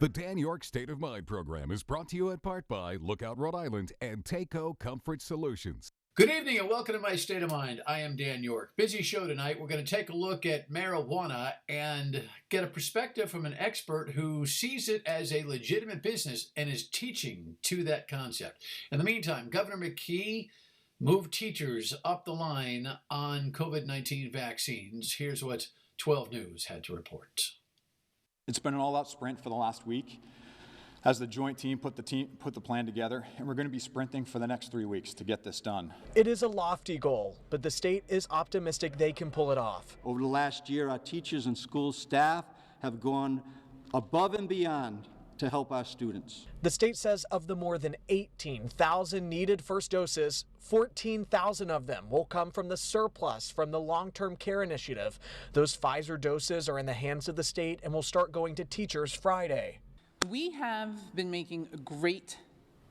The Dan York State of Mind program is brought to you in part by Lookout Rhode Island and Takeo Comfort Solutions. Good evening and welcome to My State of Mind. I am Dan York. Busy show tonight. We're going to take a look at marijuana and get a perspective from an expert who sees it as a legitimate business and is teaching to that concept. In the meantime, Governor McKee moved teachers up the line on COVID-19 vaccines. Here's what 12 News had to report. It's been an all-out sprint for the last week as the joint team put the plan together, and we're going to be sprinting for the next 3 weeks to get this done. It is a lofty goal, but the state is optimistic they can pull it off. Over the last year, our teachers and school staff have gone above and beyond to help our students. The state says of the more than 18,000 needed first doses, 14,000 of them will come from the surplus from the long-term care initiative. Those Pfizer doses are in the hands of the state and will start going to teachers Friday. We have been making great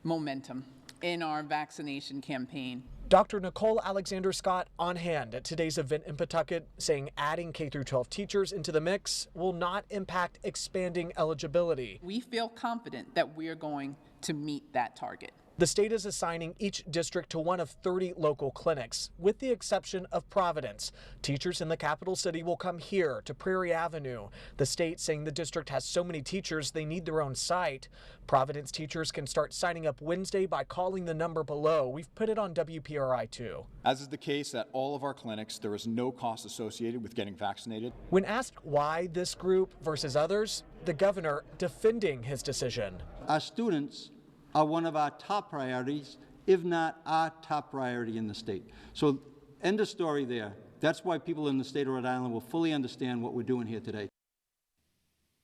momentum in our vaccination campaign. Dr. Nicole Alexander-Scott on hand at today's event in Pawtucket, saying adding K-12 teachers into the mix will not impact expanding eligibility. We feel confident that we are going to meet that target. The state is assigning each district to one of 30 local clinics, with the exception of Providence. Teachers in the capital city will come here to Prairie Avenue. The state saying the district has so many teachers they need their own site. Providence teachers can start signing up Wednesday by calling the number below. We've put it on WPRI2. As is the case at all of our clinics, there is no cost associated with getting vaccinated. When asked why this group versus others, the governor defending his decision. Our students are one of our top priorities, if not our top priority in the state. So end of story there. That's why people in the state of Rhode Island will fully understand what we're doing here today.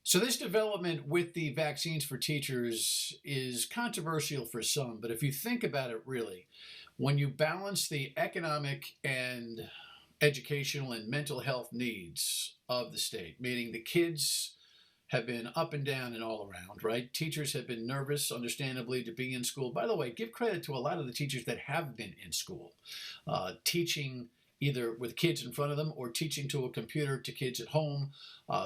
So this development with the vaccines for teachers is controversial for some, but if you think about it really, when you balance the economic and educational and mental health needs of the state, meaning the kids have been up and down and all around, right? Teachers have been nervous, understandably, to be in school. By the way, give credit to a lot of the teachers that have been in school, teaching either with kids in front of them or teaching to a computer to kids at home,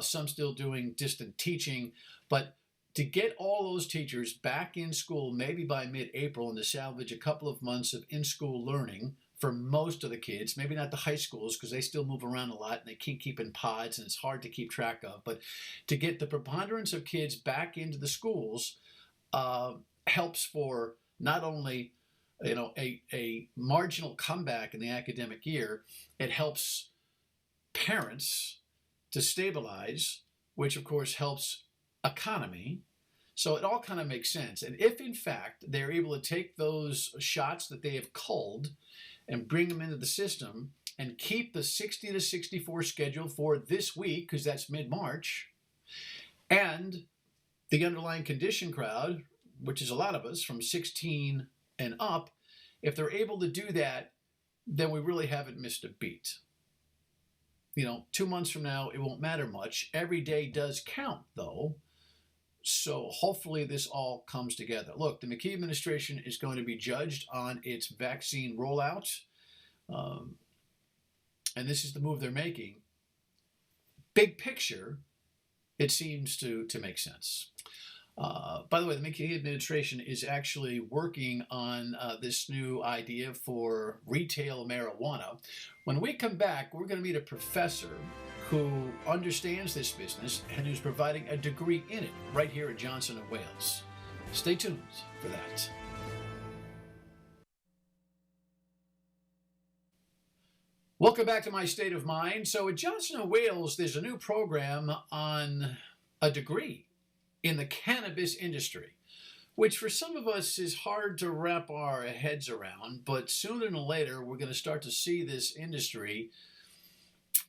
some still doing distant teaching. But to get all those teachers back in school, maybe by mid-April, and to salvage a couple of months of in-school learning for most of the kids, maybe not the high schools because they still move around a lot and they can't keep in pods and it's hard to keep track of, but to get the preponderance of kids back into the schools helps for not only a marginal comeback in the academic year, it helps parents to stabilize, which of course helps economy. So it all kind of makes sense. And if in fact they're able to take those shots that they have culled and bring them into the system and keep the 60 to 64 schedule for this week, because that's mid-March, and the underlying condition crowd, which is a lot of us from 16 and up, if they're able to do that, then we really haven't missed a beat. 2 months from now, it won't matter much. Every day does count, though. So hopefully this all comes together. Look, the McKee administration is going to be judged on its vaccine rollout, and this is the move they're making. Big picture, it seems to make sense. By the way, the McKee administration is actually working on this new idea for retail marijuana. When we come back, we're going to meet a professor who understands this business and who's providing a degree in it right here at Johnson & Wales. Stay tuned for that. Welcome back to My State of Mind. So at Johnson & Wales, there's a new program on a degree in the cannabis industry, which for some of us is hard to wrap our heads around, but sooner than later, we're going to start to see this industry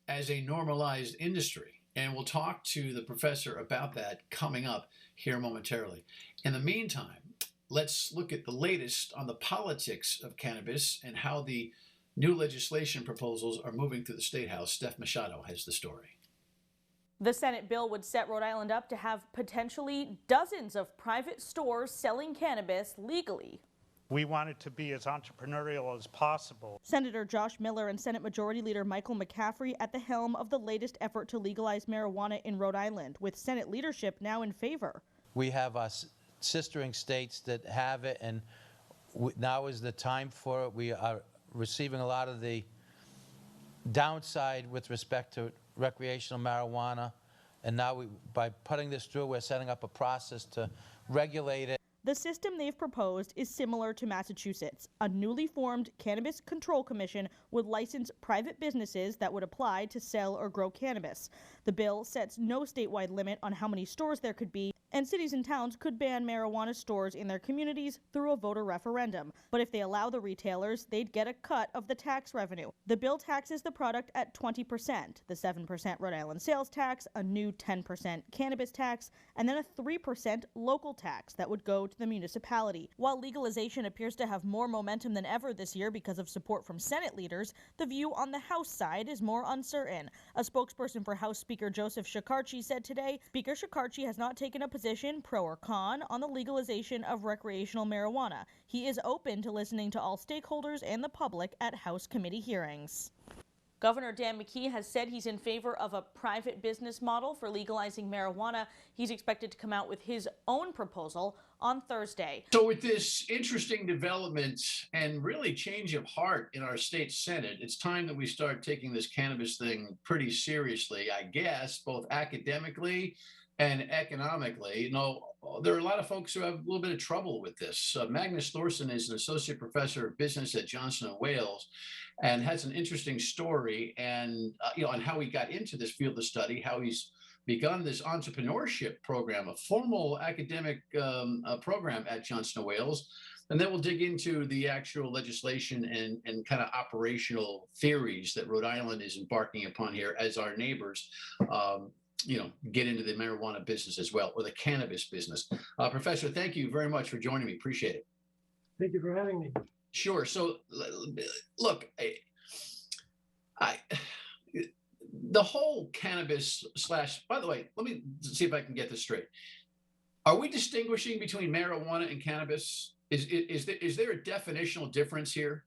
as a normalized industry. And we'll talk to the professor about that coming up here momentarily. In the meantime, let's look at the latest on the politics of cannabis and how the new legislation proposals are moving through the State House. Steph Machado has the story. The Senate bill would set Rhode Island up to have potentially dozens of private stores selling cannabis legally. We want it to be as entrepreneurial as possible. Senator Josh Miller and Senate Majority Leader Michael McCaffrey at the helm of the latest effort to legalize marijuana in Rhode Island, with Senate leadership now in favor. We have our sistering states that have it, and now is the time for it. We are receiving a lot of the downside with respect to recreational marijuana, and now by putting this through, we're setting up a process to regulate it. The system they've proposed is similar to Massachusetts. A newly formed Cannabis Control Commission would license private businesses that would apply to sell or grow cannabis. The bill sets no statewide limit on how many stores there could be, and cities and towns could ban marijuana stores in their communities through a voter referendum. But if they allow the retailers, they'd get a cut of the tax revenue. The bill taxes the product at 20%, the 7% Rhode Island sales tax, a new 10% cannabis tax, and then a 3% local tax that would go to the municipality. While legalization appears to have more momentum than ever this year because of support from Senate leaders, the view on the House side is more uncertain. A spokesperson for House Speaker Joseph Shekarchi said today, Speaker Shekarchi has not taken a position, pro or con, on the legalization of recreational marijuana. He is open to listening to all stakeholders and the public at House committee hearings. Governor Dan McKee has said he's in favor of a private business model for legalizing marijuana. He's expected to come out with his own proposal on Thursday. So with this interesting development and really change of heart in our state Senate, it's time that we start taking this cannabis thing pretty seriously, I guess, both academically and economically. You know, there are a lot of folks who have a little bit of trouble with this. Magnus Thorsson is an associate professor of business at Johnson & Wales and has an interesting story and on how he got into this field of study, how he's begun this entrepreneurship program, a formal academic program at Johnson & Wales. And then we'll dig into the actual legislation and kind of operational theories that Rhode Island is embarking upon here as our neighbors get into the marijuana business as well, or the cannabis business. Professor, thank you very much for joining me. Appreciate it. Thank you for having me. Sure. So, look, the whole cannabis / by the way, let me see if I can get this straight. Are we distinguishing between marijuana and cannabis? Is there a definitional difference here?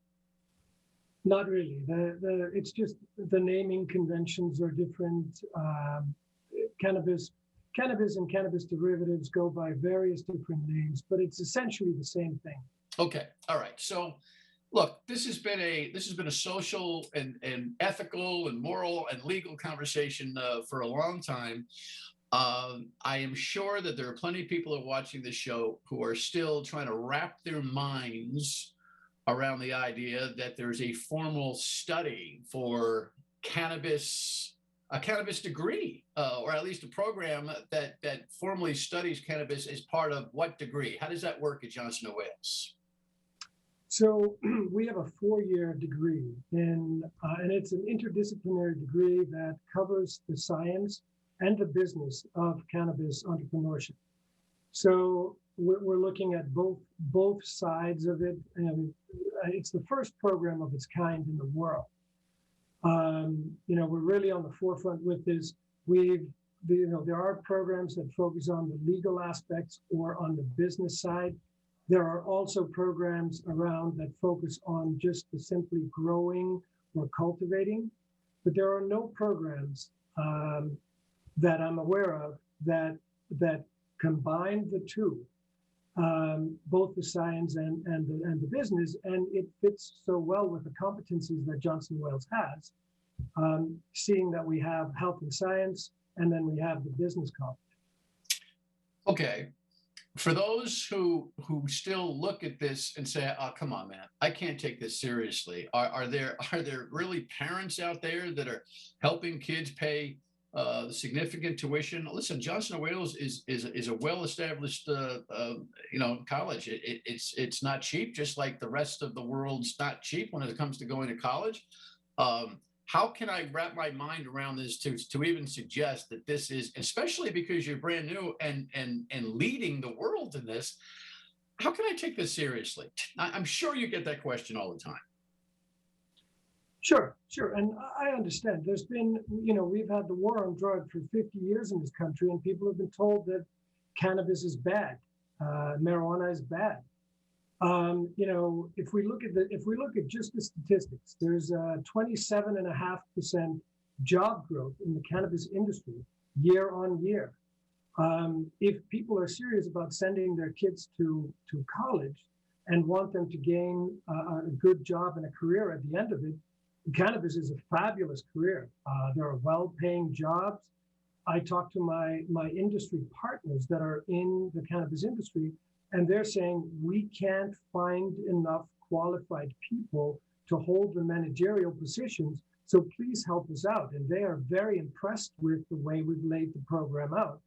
Not really. It's just the naming conventions are different. Cannabis and cannabis derivatives go by various different names, but it's essentially the same thing. Okay. All right. So look, this has been a social and ethical and moral and legal conversation for a long time. I am sure that there are plenty of people who are watching this show who are still trying to wrap their minds around the idea that there's a formal study for cannabis, a cannabis degree, or at least a program that formally studies cannabis as part of what degree? How does that work at Johnson & Wales? So we have a 4-year degree, and it's an interdisciplinary degree that covers the science and the business of cannabis entrepreneurship. So we're looking at both sides of it, and it's the first program of its kind in the world. We're really on the forefront with this. There are programs that focus on the legal aspects or on the business side. There are also programs around that focus on just the simply growing or cultivating, but there are no programs that I'm aware of that combine the two, both the science and the business, and it fits so well with the competencies that Johnson & Wales has, seeing that we have health and science, and then we have the business competence. Okay. For those who still look at this and say, "Oh, come on, man, I can't take this seriously," are there really parents out there that are helping kids pay significant tuition? Listen, Johnson & Wales is a well-established college. It's not cheap, just like the rest of the world's not cheap when it comes to going to college. How can I wrap my mind around this to even suggest that this is, especially because you're brand new and leading the world in this, how can I take this seriously? I'm sure you get that question all the time. Sure. And I understand. There's been, we've had the war on drugs for 50 years in this country, and people have been told that cannabis is bad, marijuana is bad. If we look at just the statistics, there's a 27.5% job growth in the cannabis industry year on year. If people are serious about sending their kids to college and want them to gain a good job and a career at the end of it, cannabis is a fabulous career. There are well-paying jobs. I talk to my industry partners that are in the cannabis industry, and they're saying we can't find enough qualified people to hold the managerial positions, so please help us out. And they are very impressed with the way we've laid the program out.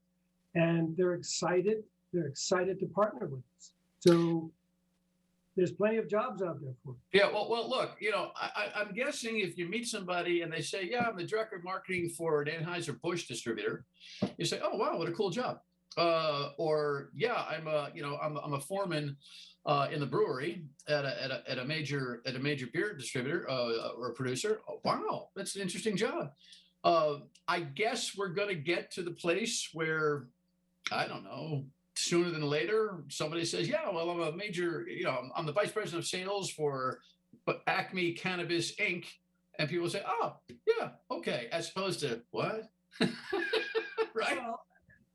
And they're excited to partner with us. So there's plenty of jobs out there for it. Yeah, well, look, I'm guessing if you meet somebody and they say, yeah, I'm the director of marketing for an Anheuser-Busch distributor, you say, oh, wow, what a cool job. Or, yeah, I'm a foreman in the brewery at a major beer distributor or producer. Oh, wow, that's an interesting job. I guess we're going to get to the place where, I don't know, sooner than later, somebody says, yeah, well, I'm a major, I'm the vice president of sales for Acme Cannabis Inc. And people say, oh, yeah, okay, as opposed to what? Right? Well,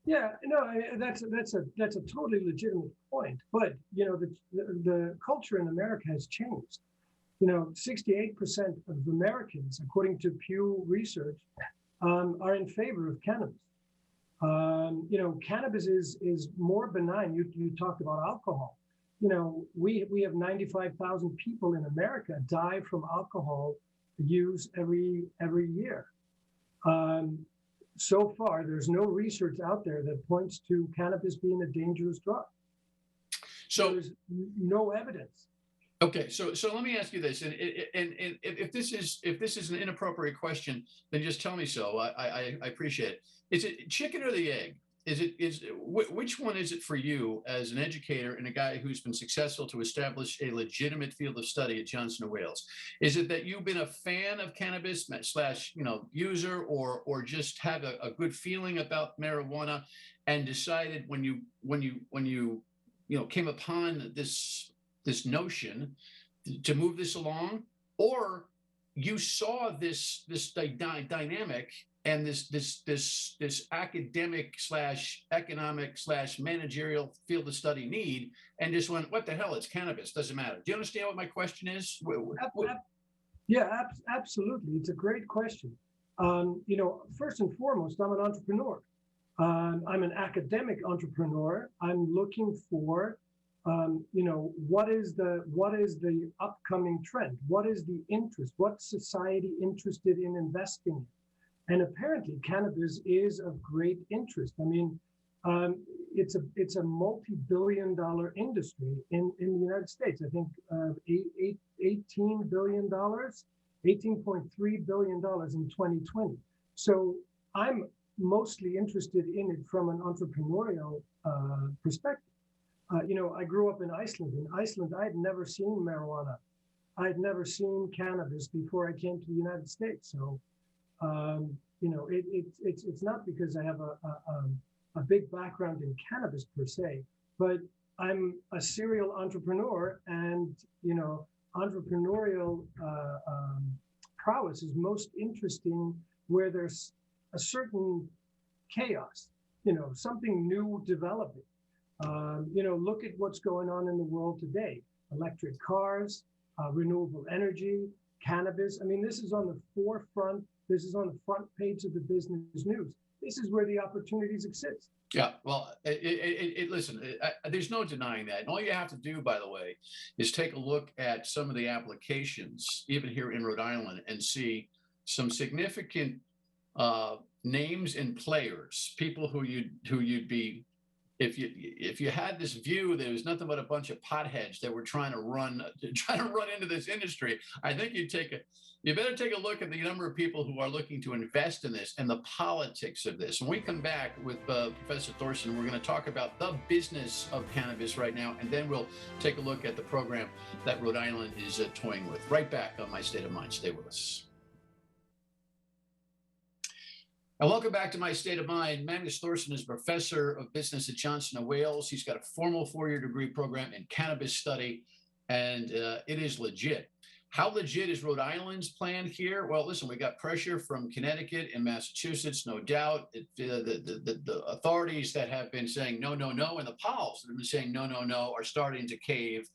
yeah, no, that's a totally legitimate point. But, the culture in America has changed. 68% of Americans, according to Pew Research, are in favor of cannabis. Cannabis is more benign. You talked about alcohol. We have 95,000 people in America die from alcohol use every year. So far, there's no research out there that points to cannabis being a dangerous drug. So there's no evidence. Okay, so let me ask you this, and if this is an inappropriate question, then just tell me so. I appreciate it. Is it chicken or the egg? Which one is it for you as an educator and a guy who's been successful to establish a legitimate field of study at Johnson & Wales? Is it that you've been a fan of cannabis / user, or just have a good feeling about marijuana and decided when you came upon this notion to move this along, or you saw this dynamic and this academic / economic / managerial field of study need, and just went, what the hell, it's cannabis, doesn't matter. Do you understand what my question is? Yeah, absolutely. It's a great question. First and foremost, I'm an entrepreneur. I'm an academic entrepreneur. I'm looking for what is the upcoming trend? What is the interest? What's society interested in investing in? And apparently, cannabis is of great interest. I mean, it's a multi-billion-dollar industry in the United States. I think $18 billion, $18.3 billion in 2020. So I'm mostly interested in it from an entrepreneurial perspective. I grew up in Iceland. In Iceland, I had never seen marijuana. I had never seen cannabis before I came to the United States. So, it's not because I have a big background in cannabis per se, but I'm a serial entrepreneur, and entrepreneurial prowess is most interesting where there's a certain chaos, something new developing. Look at what's going on in the world today: electric cars, renewable energy, cannabis. I mean, this is on the forefront. This is on the front page of the business news. This is where the opportunities exist. Yeah, well, listen, there's no denying that. And all you have to do, by the way, is take a look at some of the applications, even here in Rhode Island, and see some significant names and players, people who you'd be, if you had this view that there was nothing but a bunch of potheads that were trying to run into this industry, I think you better take a look at the number of people who are looking to invest in this and the politics of this. When we come back with Professor Thorsson, we're going to talk about the business of cannabis right now, and then we'll take a look at the program that Rhode Island is toying with. Right back on My State of Mind. Stay with us. And welcome back to My State of Mind. Magnus Thorsson is professor of business at Johnson & Wales. He's got a formal 4-year degree program in cannabis study, and it is legit. How legit is Rhode Island's plan here? Well, listen, we got pressure from Connecticut and Massachusetts, no doubt. The authorities that have been saying no, no, no, and the POWs that have been saying no, no, no, are starting to cave.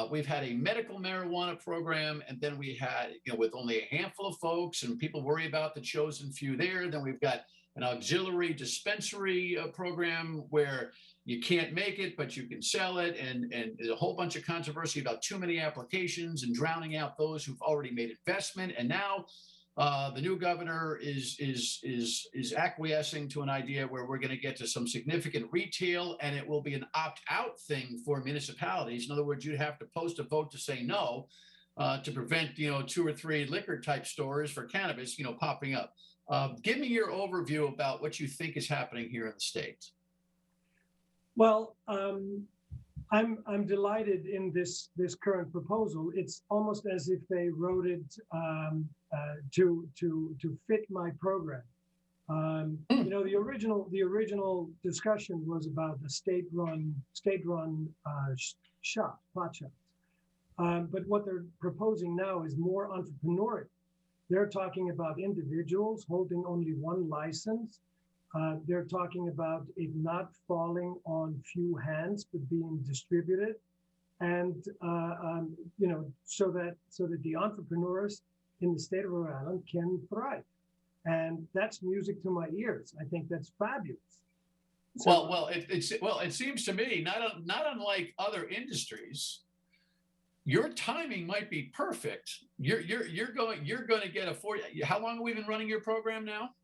We've had a medical marijuana program, and then we had, with only a handful of folks, and people worry about the chosen few there. Then we've got an auxiliary dispensary program where you can't make it, but you can sell it. And there's a whole bunch of controversy about too many applications and drowning out those who've already made investment. And now the new governor is acquiescing to an idea where we're going to get to some significant retail, and it will be an opt-out thing for municipalities. In other words, you'd have to post a vote to say no to prevent, 2 or 3 liquor type stores for cannabis, popping up. Give me your overview about what you think is happening here in the States. Well, I'm delighted in this current proposal. It's almost as if they wrote it to fit my program. The original discussion was about the state-run pot shops. But what they're proposing now is more entrepreneurial. They're talking about individuals holding only one license. They're talking about it not falling on few hands, but being distributed, and so that the entrepreneurs in the state of Rhode Island can thrive. And that's music to my ears. I think that's fabulous. So, it seems to me not unlike other industries. Your timing might be perfect. You're going to get how long have we been running your program now?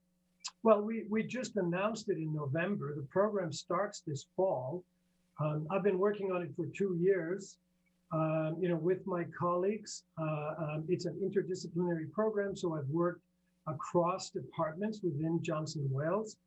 Well, we just announced it in November. The program starts this fall. I've been working on it for 2 years, with my colleagues. It's an interdisciplinary program, so I've worked across departments within Johnson & Wales.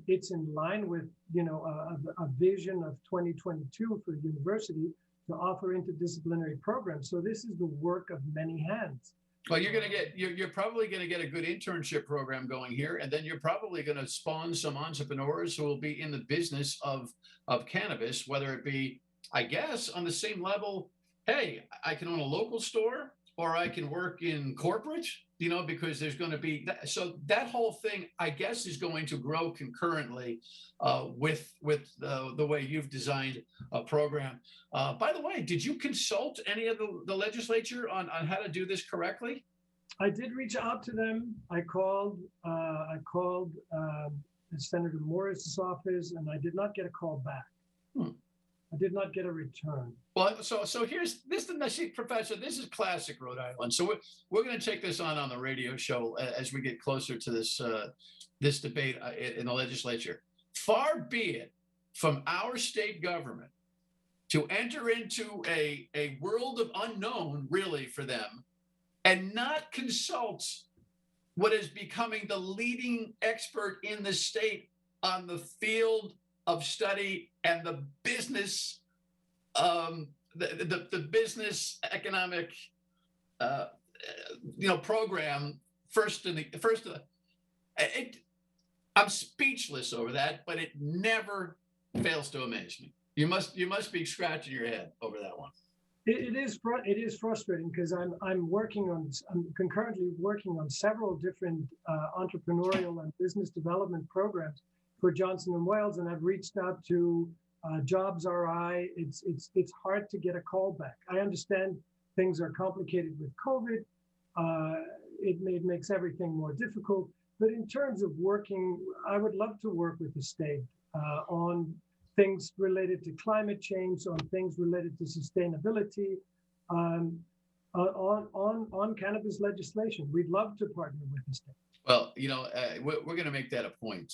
It's in line with, a vision of 2022 for the university to offer interdisciplinary programs. So this is the work of many hands. Well, you're probably going to get a good internship program going here, and then you're probably going to spawn some entrepreneurs who will be in the business of cannabis, whether it be, I guess, on the same level. Hey, I can own a local store, or I can work in corporate, because there's going to be so that whole thing, I guess, is going to grow concurrently with the way you've designed a program. By the way, did you consult any of the legislature on how to do this correctly? I did reach out to them. I called Senator Morris's office, and I did not get a call back. I did not get a return. Well, so here's this, Professor. This is classic Rhode Island. So we're going to take this on the radio show as we get closer to this debate in the legislature. Far be it from our state government to enter into a world of unknown, really, for them, and not consult what is becoming the leading expert in the state on the field of study and the business, the business economic, program. I'm speechless over that, but it never fails to amaze me. You must be scratching your head over that one. It is frustrating because I'm concurrently working on several different entrepreneurial and business development programs for Johnson & Wales, and I've reached out to Jobs RI. It's hard to get a call back. I understand things are complicated with COVID. It makes everything more difficult. But in terms of working, I would love to work with the state on things related to climate change, on things related to sustainability, on cannabis legislation. We'd love to partner with the state. Well, we're going to make that a point.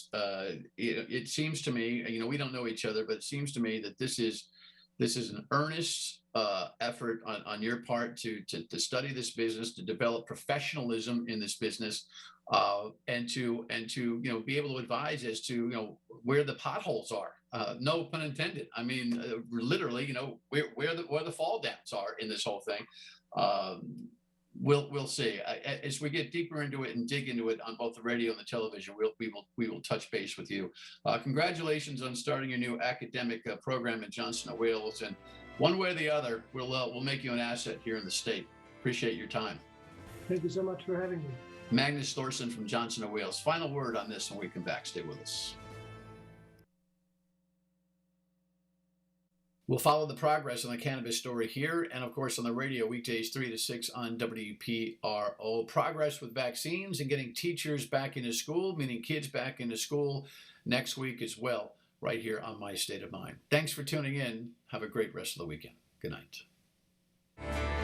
It seems to me, we don't know each other, but it seems to me that this is an earnest effort on your part to study this business, to develop professionalism in this business, and to be able to advise as to where the potholes are. No pun intended. I mean, literally, where the fall downs are in this whole thing. We'll see. As we get deeper into it and dig into it on both the radio and the television, we will touch base with you. Congratulations on starting your new academic program in Johnson & Wales, and one way or the other, we'll make you an asset here in the state. Appreciate your time. Thank you so much for having me. Magnus Thorsson from Johnson & Wales. Final word on this when we come back. Stay with us. We'll follow the progress on the cannabis story here and, of course, on the radio weekdays 3 to 6 on WPRO. Progress with vaccines and getting teachers back into school, meaning kids back into school next week as well, right here on My State of Mind. Thanks for tuning in. Have a great rest of the weekend. Good night.